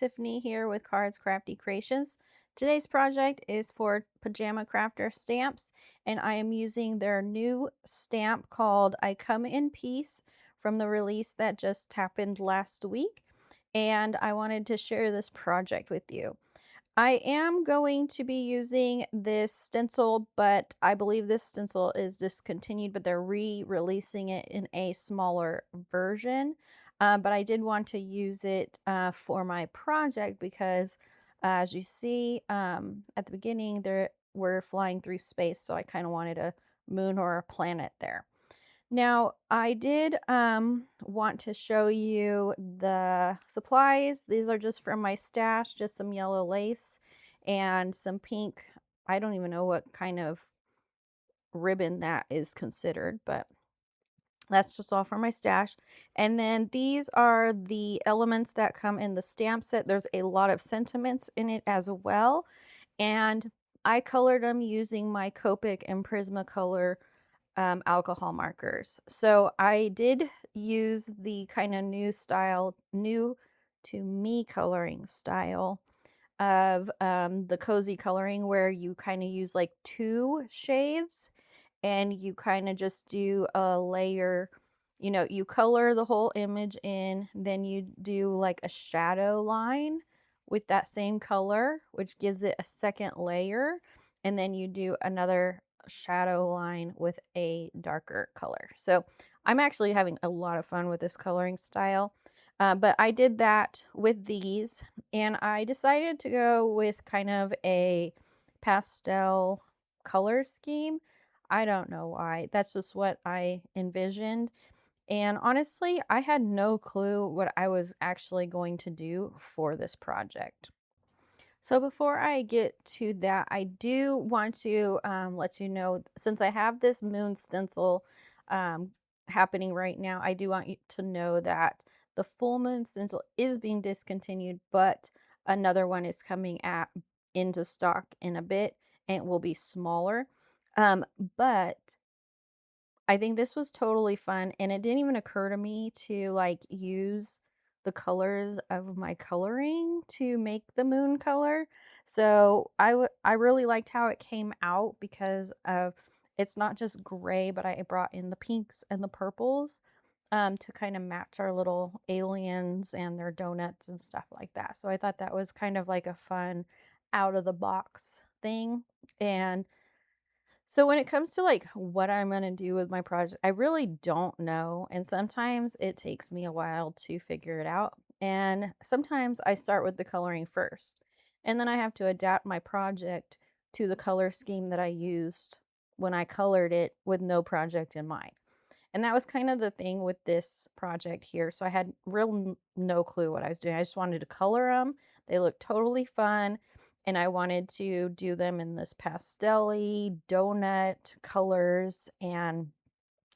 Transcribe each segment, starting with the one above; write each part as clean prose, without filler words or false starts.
Tiffany here with Cards Crafty Creations. Today's project is for Pajama Crafter Stamps, and I am using their new stamp called I Come in Peace from the release that just happened last week, and I wanted to share this project with you. I am going to be using this stencil, but I believe this stencil is discontinued, but they're re-releasing it in a smaller version. But I did want to use it for my project because, as you see at the beginning, we're flying through space, so I kind of wanted a moon or a planet there. Now, I did want to show you the supplies. These are just from my stash, just some yellow lace and some pink. I don't even know what kind of ribbon that is considered, but that's just all from my stash. And then these are the elements that come in the stamp set. There's a lot of sentiments in it as well. And I colored them using my Copic and Prismacolor alcohol markers. So I did use the kind of new to me coloring style of the cozy coloring, where you kind of use like two shades and you kind of just do a layer. You color the whole image in, then you do like a shadow line with that same color, which gives it a second layer, and then you do another shadow line with a darker color. So I'm actually having a lot of fun with this coloring style. But I did that with these, and I decided to go with kind of a pastel color scheme. I don't know why. That's just what I envisioned. And honestly, I had no clue what I was actually going to do for this project. So before I get to that, I do want to let you know, since I have this moon stencil um, happening right now, I do want you to know that the full moon stencil is being discontinued, but another one is coming into stock in a bit, and it will be smaller. But I think this was totally fun, and it didn't even occur to me to like use the colors of my coloring to make the moon color. So I really liked how it came out because of it's not just gray, but I brought in the pinks and the purples to kind of match our little aliens and their donuts and stuff like that. So I thought that was kind of like a fun out of the box thing. And so when it comes to like what I'm going to do with my project, I really don't know. And sometimes it takes me a while to figure it out. And sometimes I start with the coloring first. And then I have to adapt my project to the color scheme that I used when I colored it with no project in mind. And that was kind of the thing with this project here. So I had no clue what I was doing. I just wanted to color them. They looked totally fun. And I wanted to do them in this pastel-y donut colors. And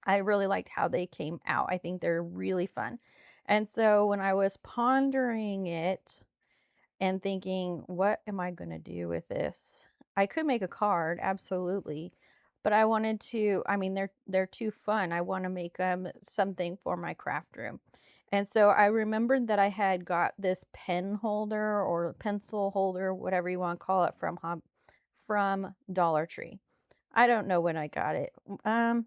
I really liked how they came out. I think they're really fun. And so when I was pondering it and thinking, what am I going to do with this? I could make a card, absolutely. But I wanted to, I mean, they're too fun. I want to make something for my craft room. And so I remembered that I had got this pen holder or pencil holder, whatever you want to call it, from Dollar Tree. I don't know when I got it.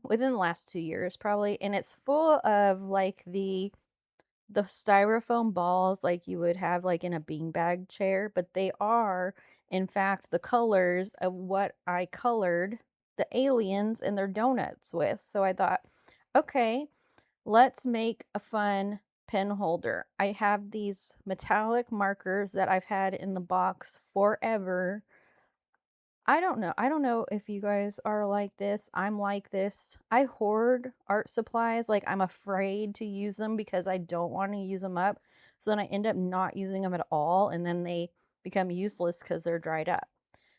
Within the last 2 years probably, and it's full of like the styrofoam balls like you would have like in a beanbag chair, but they are in fact the colors of what I colored the aliens and their donuts with. So I thought, okay, let's make a fun pen holder. I have these metallic markers that I've had in the box forever. I don't know. I don't know if you guys are like this. I'm like this. I hoard art supplies. Like, I'm afraid to use them because I don't want to use them up. So then I end up not using them at all. And then they become useless because they're dried up.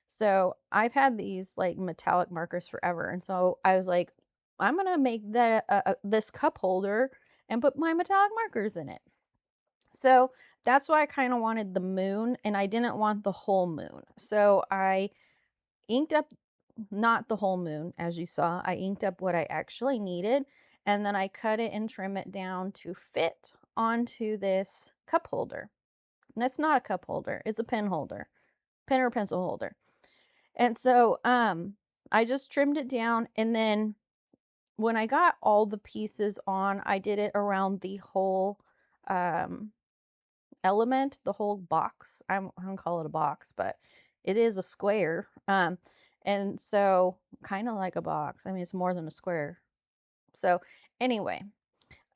So I've had these like metallic markers forever. And so I was like, I'm going to make this cup holder and put my metallic markers in it. So that's why I kind of wanted the moon, and I didn't want the whole moon. So I inked up not the whole moon, as you saw. I inked up what I actually needed, and then I cut it and trim it down to fit onto this cup holder. And that's not a cup holder. It's a pen holder, pen or pencil holder. And so I just trimmed it down, and then when I got all the pieces on, I did it around the whole element, the whole box. I don't call it a box, but it is a square. And so kind of like a box. I mean, it's more than a square. So anyway,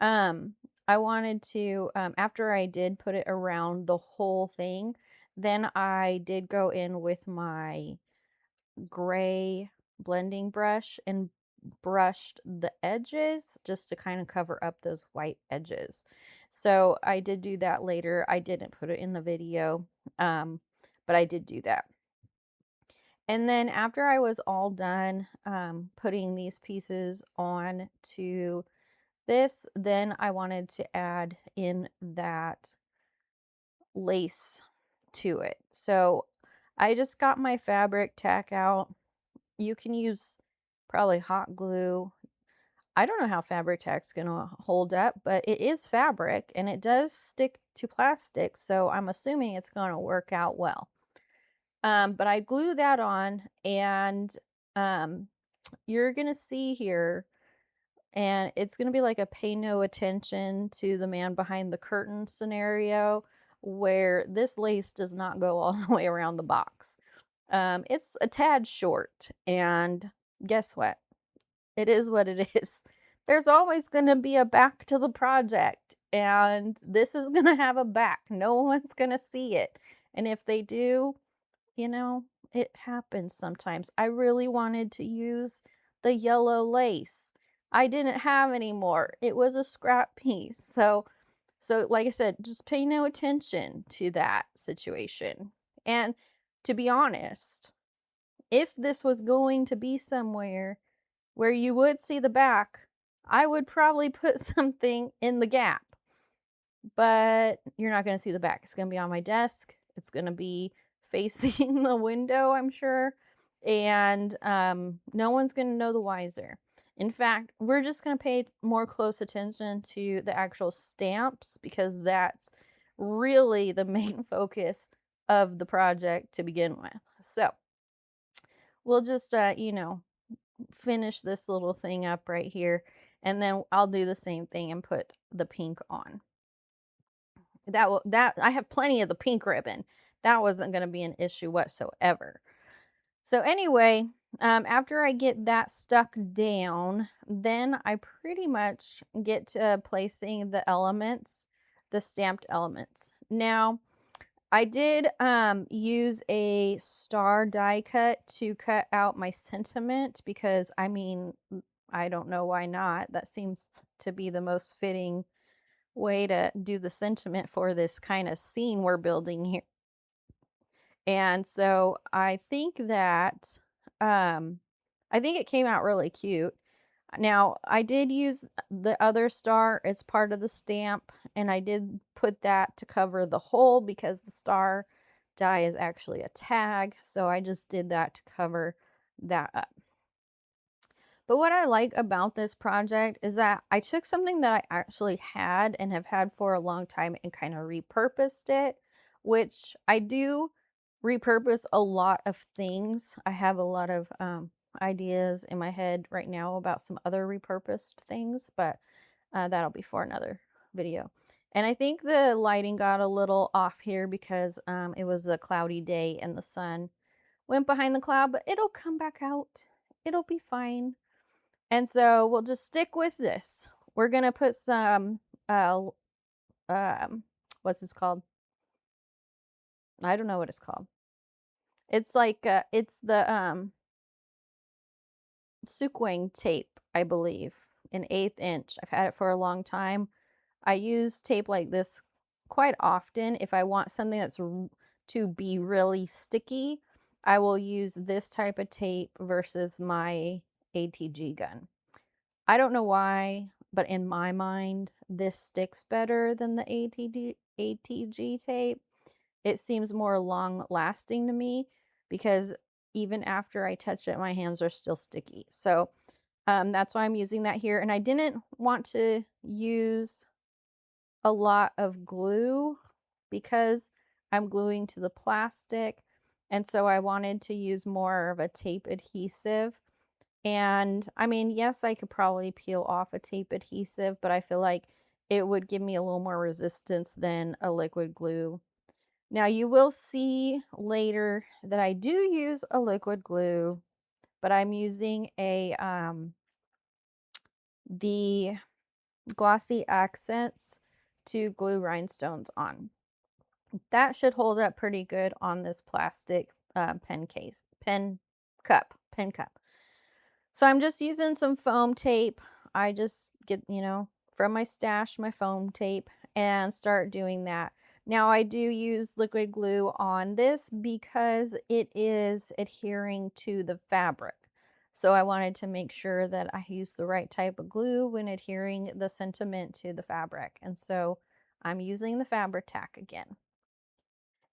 I wanted to, after I did put it around the whole thing, then I did go in with my gray blending brush and brushed the edges just to kind of cover up those white edges. So I did do that later. I didn't put it in the video, but I did do that. And then after I was all done putting these pieces on to this, then I wanted to add in that lace to it. So I just got my fabric tack out. You can use probably hot glue. I don't know how fabric tack's gonna hold up, but it is fabric and it does stick to plastic, so I'm assuming it's gonna work out well. But I glue that on, and you're gonna see here, and it's gonna be like a pay no attention to the man behind the curtain scenario, where this lace does not go all the way around the box. It's a tad short, and guess what? It is what it is. There's always going to be a back to the project, and this is going to have a back. No one's going to see it. And if they do, you know, it happens sometimes. I really wanted to use the yellow lace. I didn't have any more. It was a scrap piece. So like I said, just pay no attention to that situation. And to be honest, if this was going to be somewhere where you would see the back, I would probably put something in the gap, but you're not going to see the back. It's going to be on my desk. It's going to be facing the window, I'm sure. And no one's going to know the wiser. In fact, we're just going to pay more close attention to the actual stamps, because that's really the main focus of the project to begin with. So we'll just, finish this little thing up right here, and then I'll do the same thing and put the pink on. That I have plenty of the pink ribbon. That wasn't going to be an issue whatsoever. So anyway, after I get that stuck down, then I pretty much get to placing the elements, the stamped elements. Now, I did use a star die cut to cut out my sentiment, because I mean, I don't know why not. That seems to be the most fitting way to do the sentiment for this kind of scene we're building here. And so I think that I think it came out really cute. Now, I did use the other star. It's part of the stamp, and I did put that to cover the hole because the star die is actually a tag. So I just did that to cover that up. But what I like about this project is that I took something that I actually had and have had for a long time and kind of repurposed it, which I do repurpose a lot of things. I have a lot of ideas in my head right now about some other repurposed things, but that'll be for another video. And I think the lighting got a little off here because it was a cloudy day and the sun went behind the cloud, but it'll come back out. It'll be fine. And so we'll just stick with this. We're gonna put some what's this called? I don't know what it's called. It's like it's the sequin tape, I believe, an 1/8 inch. I've had it for a long time. I use tape like this quite often. If I want something that's to be really sticky, I will use this type of tape versus my ATG gun. I don't know why, but in my mind, this sticks better than the ATG tape. It seems more long lasting to me, because even after I touch it, my hands are still sticky. So that's why I'm using that here. And I didn't want to use a lot of glue, because I'm gluing to the plastic. And so I wanted to use more of a tape adhesive. And I mean, yes, I could probably peel off a tape adhesive, but I feel like it would give me a little more resistance than a liquid glue. Now you will see later that I do use a liquid glue, but I'm using the glossy accents to glue rhinestones on. That should hold up pretty good on this plastic pen cup. So I'm just using some foam tape. I just get, from my stash, my foam tape, and start doing that. Now I do use liquid glue on this because it is adhering to the fabric. So I wanted to make sure that I use the right type of glue when adhering the sentiment to the fabric. And so I'm using the fabric tack again.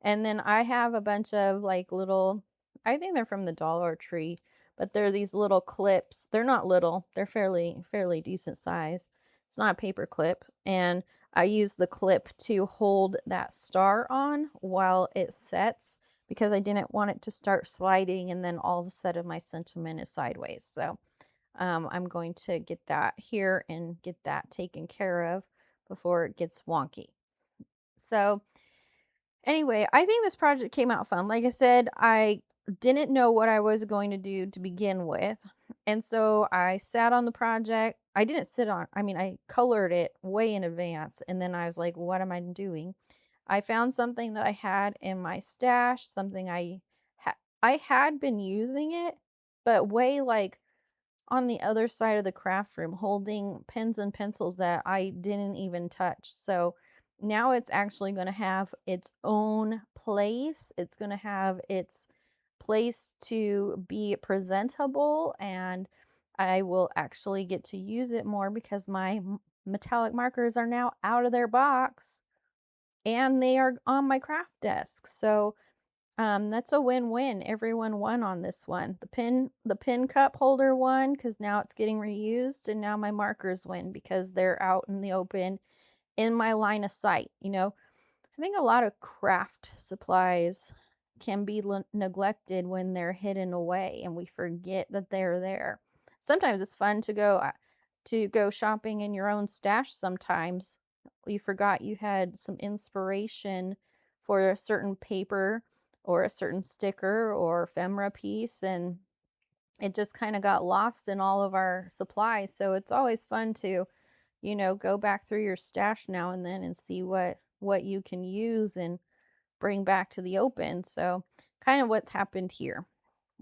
And then I have a bunch of like little, I think they're from the Dollar Tree, but they're these little clips. They're not little, they're fairly decent size. It's not a paper clip. And I use the clip to hold that star on while it sets because I didn't want it to start sliding and then all of a sudden my sentiment is sideways. So I'm going to get that here and get that taken care of before it gets wonky. So anyway, I think this project came out fun. Like I said, I didn't know what I was going to do to begin with. And so I sat on the project. I didn't sit on, I mean, I colored it way in advance. And then I was like, what am I doing? I found something that I had in my stash, something I had been using it, but way like on the other side of the craft room holding pens and pencils that I didn't even touch. So now it's actually going to have its own place. It's going to have its place to be presentable, and I will actually get to use it more because my metallic markers are now out of their box and they are on my craft desk. So that's a win-win. Everyone won on this one. The pin cup holder won because now it's getting reused, and now my markers win because they're out in the open in my line of sight. I think a lot of craft supplies can be neglected when they're hidden away and we forget that they're there. Sometimes it's fun to go shopping in your own stash sometimes. You forgot you had some inspiration for a certain paper or a certain sticker or ephemera piece, and it just kind of got lost in all of our supplies. So it's always fun to, go back through your stash now and then and see what you can use and bring back to the open. So kind of what happened here.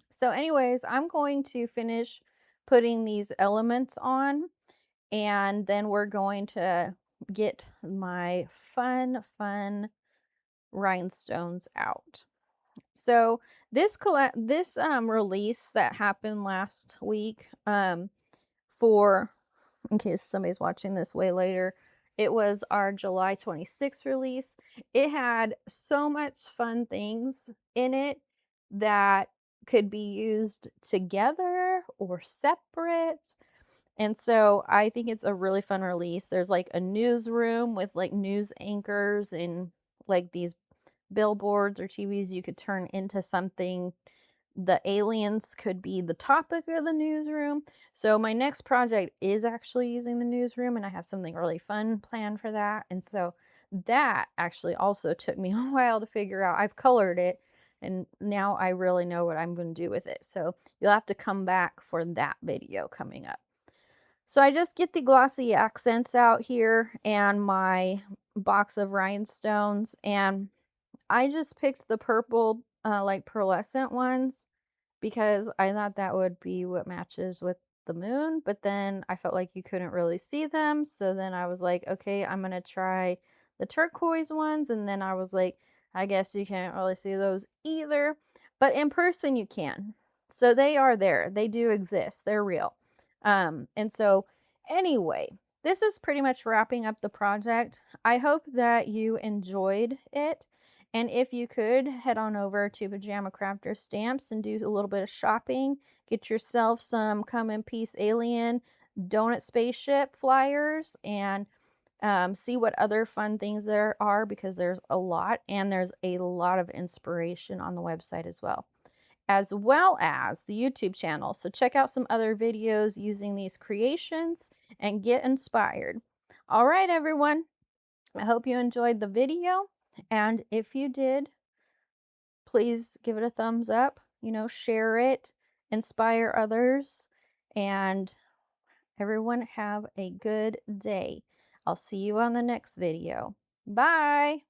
So anyways, I'm going to finish putting these elements on, and then we're going to get my fun rhinestones out. So this release that happened last week, for, in case somebody's watching this way later, it was our July 26th release. It had so much fun things in it that could be used together or separate. And so I think it's a really fun release. There's like a newsroom with like news anchors and like these billboards or TVs you could turn into something. The aliens could be the topic of the newsroom. So my next project is actually using the newsroom, and I have something really fun planned for that. And so that actually also took me a while to figure out. I've colored it, and now I really know what I'm going to do with it. So you'll have to come back for that video coming up. So I just get the glossy accents out here and my box of rhinestones, and I just picked the purple, like pearlescent ones because I thought that would be what matches with the moon, but then I felt like you couldn't really see them. So then I was like, okay, I'm going to try the turquoise ones. And then I was like, I guess you can't really see those either, but in person you can. So they are there. They do exist. They're real. And so anyway, this is pretty much wrapping up the project. I hope that you enjoyed it. And if you could, head on over to Pajama Crafter Stamps and do a little bit of shopping. Get yourself some Come in Peace Alien Donut Spaceship flyers and See what other fun things there are, because there's a lot, and there's a lot of inspiration on the website as well as the YouTube channel. So check out some other videos using these creations and get inspired. All right, everyone. I hope you enjoyed the video. And if you did, please give it a thumbs up, share it, inspire others, and everyone have a good day. I'll see you on the next video. Bye.